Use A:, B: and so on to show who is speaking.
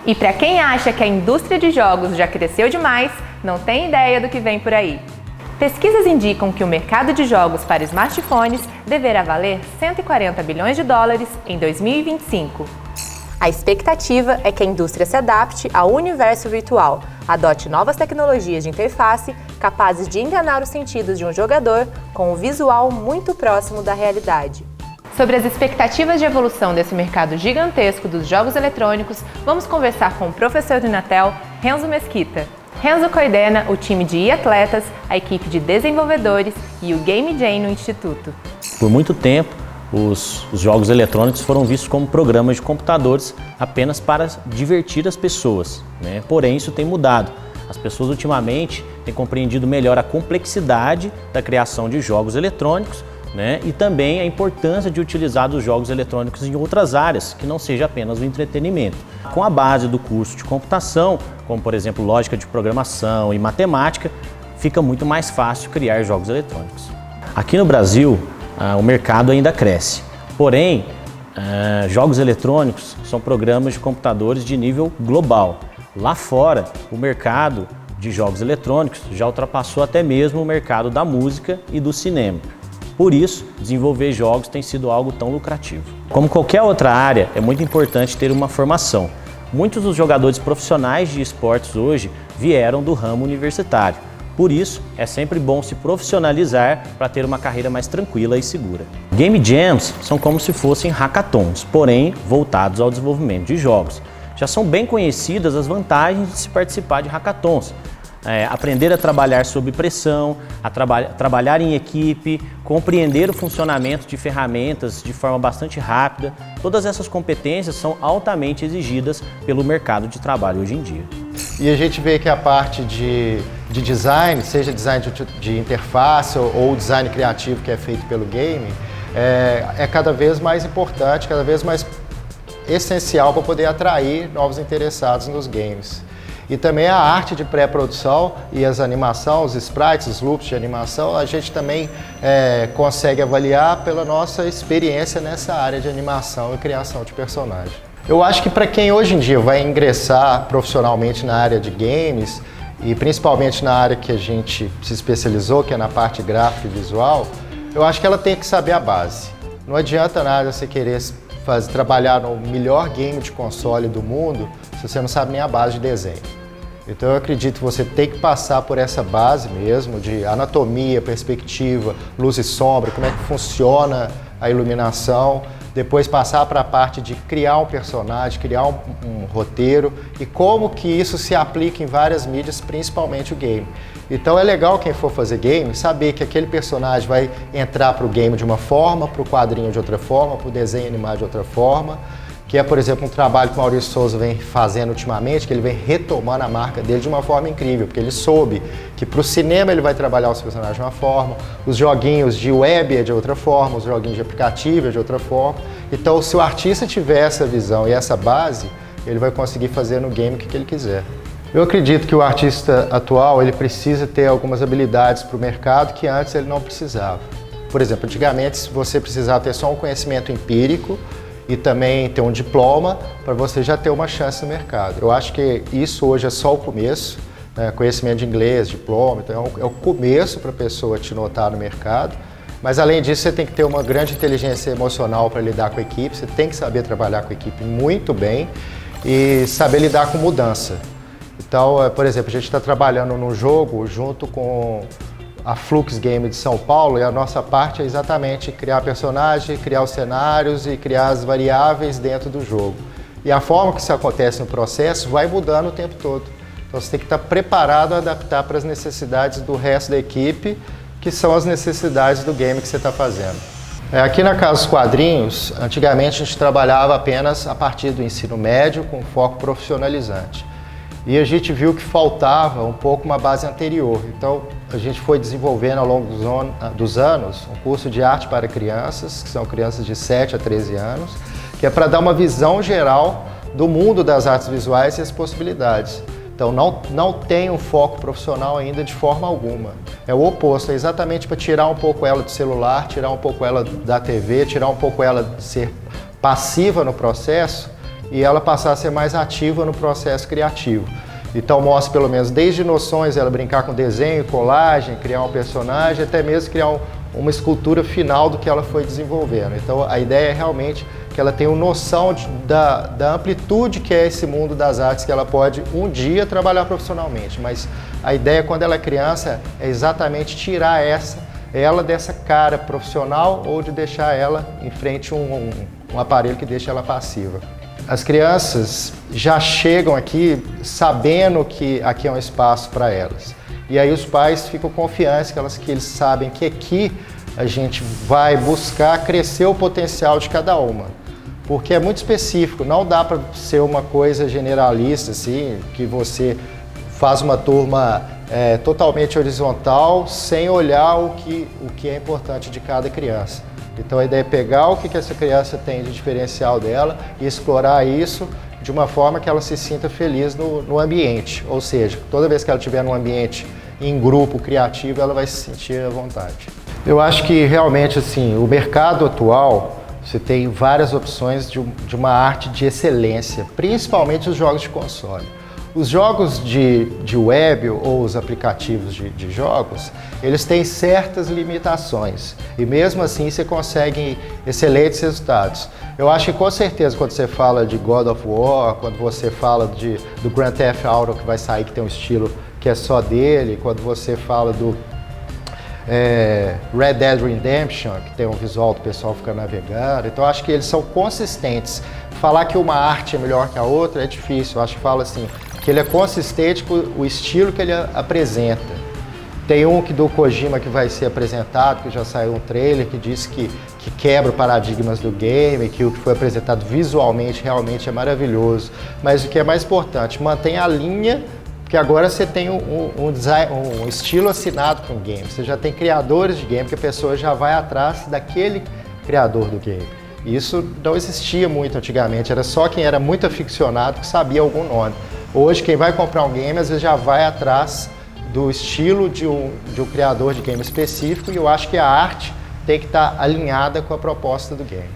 A: E para quem acha que a indústria de jogos já cresceu demais, não tem ideia do que vem por aí. Pesquisas indicam que o mercado de jogos para smartphones deverá valer 140 bilhões de dólares em 2025. A expectativa é que a indústria se adapte ao universo virtual, adote novas tecnologias de interface capazes de enganar os sentidos de um jogador com um visual muito próximo da realidade. Sobre as expectativas de evolução desse mercado gigantesco dos jogos eletrônicos, vamos conversar com o professor do Inatel, Renzo Mesquita. Renzo coordena o time de e-atletas, a equipe de desenvolvedores e o Game Jam no Instituto.
B: Por muito tempo, os jogos eletrônicos foram vistos como programas de computadores apenas para divertir as pessoas, né? Porém, isso tem mudado. As pessoas ultimamente têm compreendido melhor a complexidade da criação de jogos eletrônicos, né? E também a importância de utilizar os jogos eletrônicos em outras áreas, que não seja apenas o entretenimento. Com a base do curso de computação, como por exemplo lógica de programação e matemática, fica muito mais fácil criar jogos eletrônicos. Aqui no Brasil, o mercado ainda cresce, porém, jogos eletrônicos são programas de computadores de nível global. Lá fora, o mercado de jogos eletrônicos já ultrapassou até mesmo o mercado da música e do cinema. Por isso, desenvolver jogos tem sido algo tão lucrativo. Como qualquer outra área, é muito importante ter uma formação. Muitos dos jogadores profissionais de esportes hoje vieram do ramo universitário. Por isso, é sempre bom se profissionalizar para ter uma carreira mais tranquila e segura. Game Jams são como se fossem hackathons, porém voltados ao desenvolvimento de jogos. Já são bem conhecidas as vantagens de se participar de hackathons. Aprender a trabalhar sob pressão, trabalhar em equipe, compreender o funcionamento de ferramentas de forma bastante rápida. Todas essas competências são altamente exigidas pelo mercado de trabalho hoje em dia.
C: E a gente vê que a parte de design, seja design de interface ou design criativo que é feito pelo game, é cada vez mais importante, cada vez mais essencial para poder atrair novos interessados nos games. E também a arte de pré-produção e as animações, os sprites, os loops de animação, a gente também consegue avaliar pela nossa experiência nessa área de animação e criação de personagem. Eu acho que para quem hoje em dia vai ingressar profissionalmente na área de games, e principalmente na área que a gente se especializou, que é na parte gráfica e visual, eu acho que ela tem que saber a base. Não adianta nada você querer trabalhar no melhor game de console do mundo se você não sabe nem a base de desenho. Então eu acredito que você tem que passar por essa base mesmo de anatomia, perspectiva, luz e sombra, como é que funciona a iluminação, depois passar para a parte de criar um personagem, criar um roteiro e como que isso se aplica em várias mídias, principalmente o game. Então é legal quem for fazer game saber que aquele personagem vai entrar para o game de uma forma, para o quadrinho de outra forma, para o desenho animado de outra forma, que é, por exemplo, um trabalho que o Maurício Souza vem fazendo ultimamente, que ele vem retomando a marca dele de uma forma incrível, porque ele soube que para o cinema ele vai trabalhar os personagens de uma forma, os joguinhos de web é de outra forma, os joguinhos de aplicativo é de outra forma. Então, se o artista tiver essa visão e essa base, ele vai conseguir fazer no game o que ele quiser. Eu acredito que o artista atual ele precisa ter algumas habilidades para o mercado que antes ele não precisava. Por exemplo, antigamente você precisava ter só um conhecimento empírico e também ter um diploma para você já ter uma chance no mercado. Eu acho que isso hoje é só o começo, né? Conhecimento de inglês, diploma, então é o começo para a pessoa te notar no mercado. Mas além disso, você tem que ter uma grande inteligência emocional para lidar com a equipe, você tem que saber trabalhar com a equipe muito bem e saber lidar com mudança. Então, por exemplo, a gente está trabalhando num jogo junto com a Flux Game de São Paulo e a nossa parte é exatamente criar personagem, criar os cenários e criar as variáveis dentro do jogo. E a forma que isso acontece no processo vai mudando o tempo todo. Então você tem que estar preparado a adaptar para as necessidades do resto da equipe, que são as necessidades do game que você está fazendo. Aqui na Casa dos Quadrinhos, antigamente a gente trabalhava apenas a partir do ensino médio com foco profissionalizante. E a gente viu que faltava um pouco uma base anterior. Então, a gente foi desenvolvendo ao longo dos anos um curso de arte para crianças, que são crianças de 7 a 13 anos, que é para dar uma visão geral do mundo das artes visuais e as possibilidades. Então não tem um foco profissional ainda de forma alguma. É o oposto, é exatamente para tirar um pouco ela do celular, tirar um pouco ela da TV, tirar um pouco ela de ser passiva no processo e ela passar a ser mais ativa no processo criativo. Então mostra pelo menos desde noções, ela brincar com desenho, colagem, criar um personagem, até mesmo criar uma escultura final do que ela foi desenvolvendo. Então a ideia é realmente que ela tenha uma noção da amplitude que é esse mundo das artes, que ela pode um dia trabalhar profissionalmente, mas a ideia quando ela é criança é exatamente tirar ela dessa cara profissional ou de deixar ela em frente a um aparelho que deixa ela passiva. As crianças já chegam aqui sabendo que aqui é um espaço para elas. E aí os pais ficam confiantes que eles sabem que aqui a gente vai buscar crescer o potencial de cada uma. Porque é muito específico, não dá para ser uma coisa generalista, assim, que você faz uma turma totalmente horizontal, sem olhar o que é importante de cada criança. Então a ideia é pegar o que essa criança tem de diferencial dela e explorar isso de uma forma que ela se sinta feliz no ambiente. Ou seja, toda vez que ela estiver num ambiente em grupo criativo, ela vai se sentir à vontade. Eu acho que realmente assim, o mercado atual, você tem várias opções de uma arte de excelência, principalmente os jogos de console. Os jogos de web ou os aplicativos de jogos, eles têm certas limitações e mesmo assim você consegue excelentes resultados. Eu acho que com certeza quando você fala de God of War, quando você fala do Grand Theft Auto que vai sair, que tem um estilo que é só dele, quando você fala do Red Dead Redemption, que tem um visual do pessoal ficar navegando, então eu acho que eles são consistentes. Falar que uma arte é melhor que a outra é difícil, eu acho que fala assim, que ele é consistente com o estilo que ele apresenta. Tem um do Kojima que vai ser apresentado, que já saiu um trailer, que diz que quebra paradigmas do game, que o que foi apresentado visualmente realmente é maravilhoso. Mas o que é mais importante, mantém a linha, porque agora você tem um estilo assinado com o game. Você já tem criadores de game, que a pessoa já vai atrás daquele criador do game. Isso não existia muito antigamente, era só quem era muito aficionado que sabia algum nome. Hoje, quem vai comprar um game, às vezes já vai atrás do estilo de um criador de game específico e eu acho que a arte tem que estar alinhada com a proposta do game.